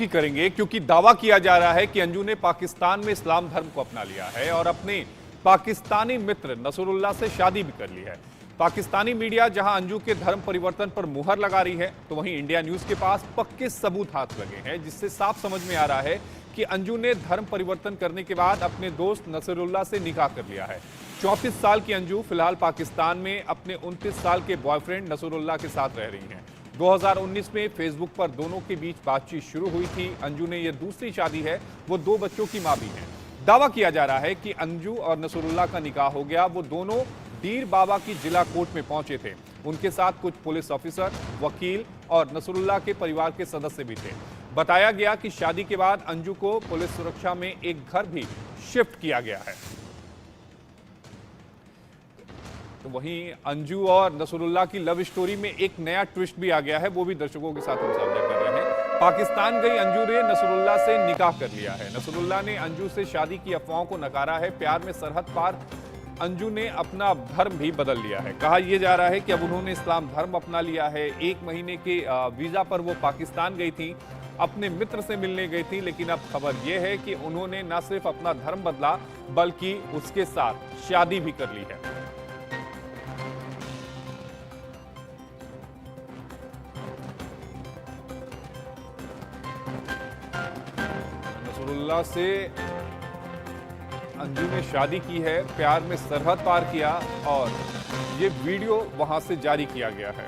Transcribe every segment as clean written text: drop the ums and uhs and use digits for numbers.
की करेंगे क्योंकि दावा किया जा रहा है कि अंजू ने पाकिस्तान में इस्लाम धर्म को अपना लिया है और अपने पाकिस्तानी मित्र नसरुल्लाह से शादी भी कर ली है। पाकिस्तानी मीडिया जहां अंजू के धर्म परिवर्तन पर मुहर लगा रही है, तो वहीं इंडिया न्यूज के पास पक्के सबूत हाथ लगे हैं, जिससे साफ समझ में आ रहा है कि अंजू ने धर्म परिवर्तन करने के बाद अपने दोस्त नसरुल्लाह से निकाह कर लिया है। 34 साल की अंजू फिलहाल पाकिस्तान में अपने 29 साल के बॉयफ्रेंड नसरुल्लाह के साथ रह रही हैं। 2019 में फेसबुक पर दोनों के बीच बातचीत शुरू हुई थी। अंजू ने यह दूसरी शादी है, वो 2 बच्चों की मां भी हैं। दावा किया जा रहा है कि अंजू और नसरुल्लाह का निकाह हो गया। वो दोनों डीर बाबा की जिला कोर्ट में पहुंचे थे। उनके साथ कुछ पुलिस ऑफिसर, वकील और नसरुल्लाह के परिवार के सदस्य भी थे। बताया गया कि शादी के बाद अंजू को पुलिस सुरक्षा में एक घर भी शिफ्ट किया गया है। तो वहीं अंजू और नसरुल्लाह की लव स्टोरी में एक नया ट्विस्ट भी आ गया है, वो भी दर्शकों के साथ हम साझा कर रहे हैं। पाकिस्तान गई अंजू ने नसरुल्लाह से निकाह कर लिया है। नसरुल्लाह ने अंजू से शादी की अफवाहों को नकारा है। प्यार में सरहद पार अंजू ने अपना धर्म भी बदल लिया है। कहा यह जा रहा है कि अब उन्होंने इस्लाम धर्म अपना लिया है। 1 महीने के वीजा पर वो पाकिस्तान गई थी, अपने मित्र से मिलने गई थी, लेकिन अब खबर यह है कि उन्होंने न सिर्फ अपना धर्म बदला बल्कि उसके साथ शादी भी कर ली है। नसरुल्लाह से अंजू ने शादी की है, प्यार में सरहद पार किया और ये वीडियो वहां से जारी किया गया है।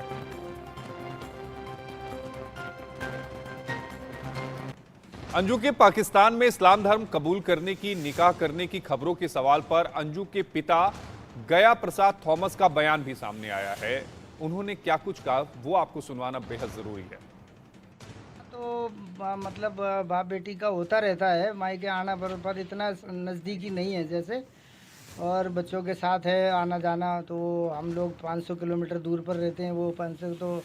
अंजू के पाकिस्तान में इस्लाम धर्म कबूल करने की, निकाह करने की खबरों के सवाल पर अंजू के पिता गया प्रसाद थॉमस का बयान भी सामने आया है। उन्होंने क्या कुछ कहा वो आपको सुनवाना बेहद जरूरी है। तो मतलब बाप बेटी का होता रहता है, मायके आना पर इतना नज़दीकी नहीं है जैसे, और बच्चों के साथ है आना जाना। तो हम लोग 500 किलोमीटर दूर पर रहते हैं, वो 500 तो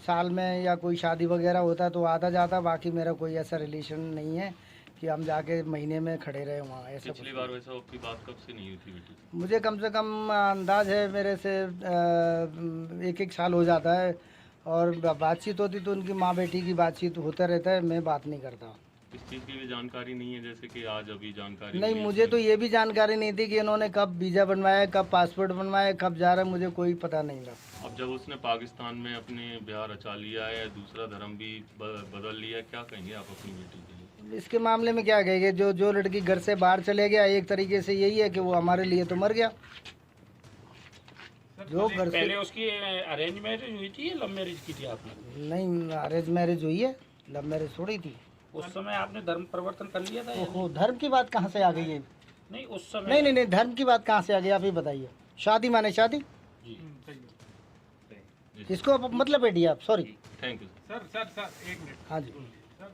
साल में या कोई शादी वगैरह होता तो आता जाता। बाकी मेरा कोई ऐसा रिलेशन नहीं है कि हम जाके महीने में खड़े रहे वहाँ। ऐसा पिछली बार वैसा आपकी बात कब से नहीं हुई थी बेटी? मुझे कम से कम अंदाज है मेरे से 1-1 साल हो जाता है, और बातचीत होती तो उनकी माँ बेटी की बातचीत होता रहता है, मैं बात नहीं करता। इस चीज़ की भी जानकारी नहीं है, जैसे कि आज अभी जानकारी नहीं, मुझे तो ये भी जानकारी नहीं थी कि इन्होंने कब वीज़ा बनवाया, कब पासपोर्ट बनवाया, कब जा रहा है, मुझे कोई पता नहीं था। अब जब उसने पाकिस्तान में अपने ब्याह रचा लिया है, दूसरा धर्म भी बदल लिया है, क्या कहेंगे आप अपनी बेटी के लिए? इसके मामले में क्या कहेंगे, जो लड़की घर से बाहर चले गया, एक तरीके से यही है कि वो हमारे लिए तो मर गया। जो घर से पहले उसकी अरेंज मैरिज हुई थी या लव मैरिज की थी आपने? नहीं, अरेंज मैरिज हुई है, लव मैरिज थोड़ी थी। उस समय आपने धर्म परिवर्तन कर लिया था या ओहो, धर्म की बात कहाँ से आ गई है? नहीं? उस समय नहीं, धर्म की बात कहाँ से आ गई, आप ही बताइए। शादी माने शादी, जी इसको मतलब बेटी आप, sorry. Thank you sir 1 minute. हाँ जी सर,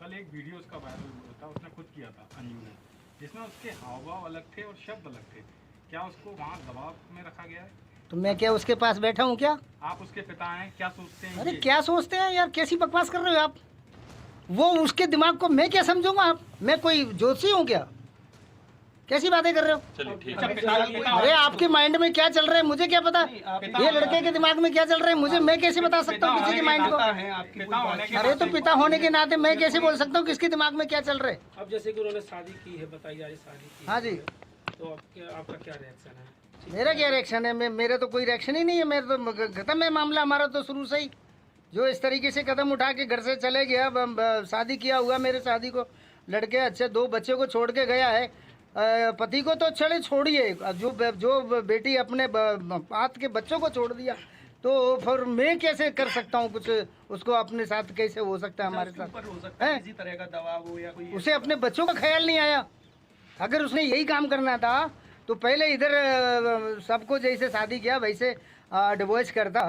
कल एक वीडियो उसका वायरल हुआ था, उसने खुद किया था अंजू ने, जिसमें उसके हाव भाव अलग थे और शब्द अलग थे। क्या उसको वहाँ दबाव में रखा गया है? तो मैं क्या उसके पास बैठा हूँ क्या? आप उसके पिता हैं, क्या सोचते हैं? अरे ये? क्या सोचते हैं यार, कैसी बकवास कर रहे हो आप? वो उसके दिमाग को मैं क्या समझूंगा? आप, मैं कोई जोशी हूँ क्या? कैसी बातें कर रहे हो? चलिए ठीक अच्छा, है। अरे आपके माइंड में क्या चल रहा है मुझे क्या पता? ये लड़के के दिमाग में क्या चल रहा है मुझे, मैं कैसे बता सकता हूँ किसी के माइंड को? पिता होने के अरे तो पिता होने के नाते मैं कैसे बोल सकता हूँ किसके दिमाग में क्या चल रहा है? अब जैसे कि उन्होंने शादी की है, बताइए आज शादी की हाँ जी, तो आपका क्या रिएक्शन है? मेरा क्या रिएक्शन है? मेरा तो कोई रिएक्शन ही नहीं है, मेरा तो खत्म है मामला हमारा तो शुरू से ही। जो इस तरीके से कदम उठा के घर से चले गया, शादी किया हुआ, मेरे शादी को लड़के अच्छे 2 बच्चों को छोड़ के गया है। पति को तो छोड़िए, जो बेटी अपने हाथ के बच्चों को छोड़ दिया, तो फिर मैं कैसे कर सकता हूँ कुछ? उसको अपने साथ कैसे हो सकता है हमारे साथ? है किसी तरह का दबाव हो या कोई? उसे अपने बच्चों का ख्याल नहीं आया। अगर उसने यही काम करना था तो पहले इधर सबको जैसे शादी किया वैसे डिवोर्स करता,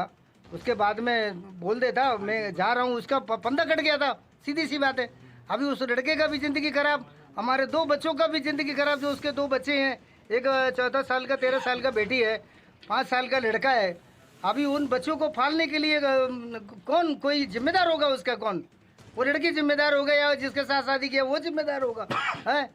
उसके बाद में बोल देता मैं जा रहा हूँ, उसका फंदा कट गया था। सीधी सी बात है। अभी उस लड़के का भी ज़िंदगी खराब, हमारे 2 बच्चों का भी ज़िंदगी खराब। जो उसके 2 बच्चे हैं, एक 14 साल का, 13 साल का बेटी है, 5 साल का लड़का है। अभी उन बच्चों को पालने के लिए कौन कोई जिम्मेदार होगा उसका? कौन? वो लड़की जिम्मेदार होगा या जिसके साथ शादी किया वो जिम्मेदार होगा? है,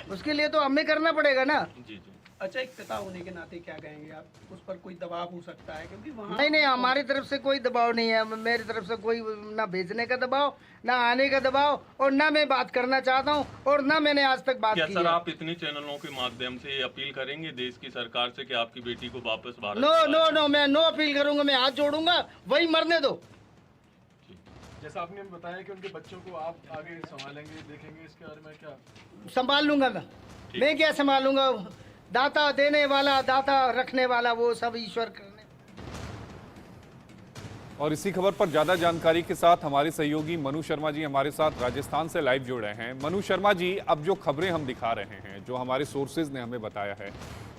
उसके लिए तो हमें करना पड़ेगा ना। जी। अच्छा, एक पिता होने के नाते क्या कहेंगे आप? उस पर कोई दबाव हो सकता है क्योंकि वहाँ नहीं नहीं, हमारी तरफ से कोई दबाव नहीं है। मेरी तरफ से कोई ना भेजने का दबाव, ना आने का दबाव, और ना मैं बात करना चाहता हूँ, और ना मैंने आज तक बात क्या की सर है। आप इतने चैनलों के माध्यम से ये अपील करेंगे देश की सरकार से कि आपकी बेटी को वापस भारत नो लाएं? नो नो, मैं नो अपील करूंगा, मैं हाथ जोड़ूंगा, वही मरने दो। जैसा आपने बताया कि उनके बच्चों को आप आगे संभालेंगे, देखेंगे, इसके बारे में क्या? संभाल लूंगा मैं क्या संभालूंगा? दाता देने वाला, दाता रखने वाला, वो सब ईश्वर करने। और इसी खबर पर ज्यादा जानकारी के साथ हमारे सहयोगी मनु शर्मा जी हमारे साथ राजस्थान से लाइव जुड़ रहे हैं। मनु शर्मा जी, अब जो खबरें हम दिखा रहे हैं, जो हमारे सोर्सेज ने हमें बताया है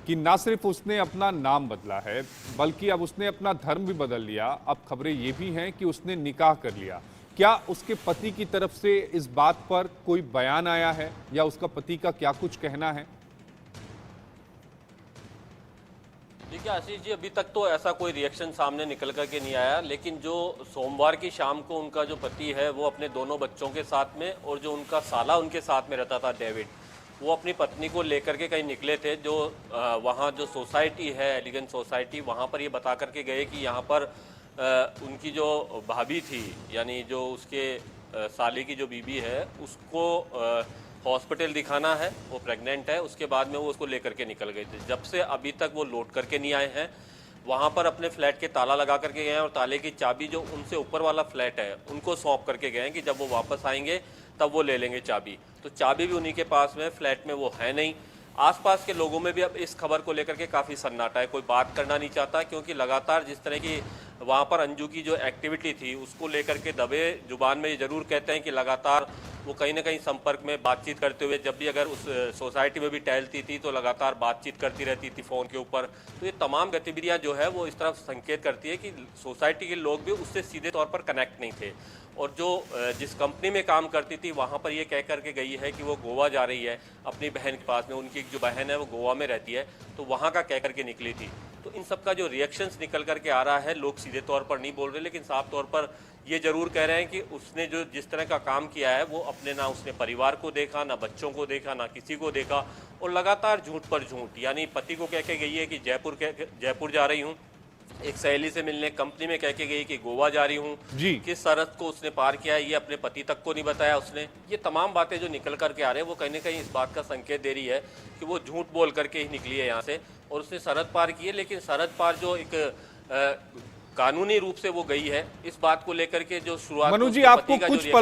कि ना सिर्फ उसने अपना नाम बदला है, बल्कि अब उसने अपना धर्म भी बदल लिया। अब खबरें ये भी हैं कि उसने निकाह कर लिया। क्या उसके पति की तरफ से इस बात पर कोई बयान आया है, या उसका पति का क्या कुछ कहना है? देखिए आशीष जी, अभी तक तो ऐसा कोई रिएक्शन सामने निकल कर के नहीं आया, लेकिन जो सोमवार की शाम को उनका जो पति है वो अपने दोनों बच्चों के साथ में, और जो उनका साला उनके साथ में रहता था डेविड, वो अपनी पत्नी को लेकर के कहीं निकले थे। जो वहाँ जो सोसाइटी है, एलिगेंट सोसाइटी, वहाँ पर ये बता करके गए कि यहाँ पर उनकी जो भाभी थी, यानी जो उसके साले की जो बीबी है, उसको हॉस्पिटल दिखाना है, वो प्रेग्नेंट है। उसके बाद में वो उसको लेकर के निकल गए थे। जब से अभी तक वो लौट करके नहीं आए हैं। वहाँ पर अपने फ्लैट के ताला लगा करके गए हैं, और ताले की चाबी जो उनसे ऊपर वाला फ्लैट है उनको सौंप करके गए हैं कि जब वो वापस आएंगे तब वो ले लेंगे चाबी। तो चाबी भी उन्हीं के पास में, फ्लैट में वो है नहीं। आसपास के लोगों में भी अब इस खबर को लेकर के काफ़ी सन्नाटा है, कोई बात करना नहीं चाहता, क्योंकि लगातार जिस तरह की वहाँ पर अंजू की जो एक्टिविटी थी उसको लेकर के दबे जुबान में ये जरूर कहते हैं कि लगातार वो कहीं ना कहीं संपर्क में बातचीत करते हुए, जब भी अगर उस सोसाइटी में भी टहलती थी तो लगातार बातचीत करती रहती थी फ़ोन के ऊपर। तो ये तमाम गतिविधियाँ जो है वो इस तरफ संकेत करती है कि सोसाइटी के लोग भी उससे सीधे तौर पर कनेक्ट नहीं थे। और जो जिस कंपनी में काम करती थी वहाँ पर ये कह करके गई है कि वो गोवा जा रही है अपनी बहन के पास में। उनकी जो बहन है वो गोवा में रहती है, तो वहाँ का कह करके निकली थी। तो इन सब का जो रिएक्शंस निकल करके आ रहा है, लोग सीधे तौर पर नहीं बोल रहे, लेकिन साफ तौर पर ये जरूर कह रहे हैं कि उसने जो जिस तरह का काम किया है वो अपने, ना उसने परिवार को देखा, ना बच्चों को देखा, ना किसी को देखा, और लगातार झूठ पर झूठ। यानी पति को कह के गई है कि जयपुर जा रही हूँ, एक सहेली से मिलने कंपनी में कह के गई कि गोवा जा रही हूँ जी। किस सरहद को उसने पार किया है ये अपने पति तक को नहीं बताया उसने। ये तमाम बातें जो निकल करके आ रहे हैं वो कहीं ना कहीं इस बात का संकेत दे रही है कि वो झूठ बोल करके ही निकली है यहाँ से, और उसने सरहद पार की है। लेकिन सरहद पार जो एक कानूनी रूप से वो गई है, इस बात को लेकर के जो शुरुआत मनु जी, उसके आपको पति का जो कुछ रिएक्शन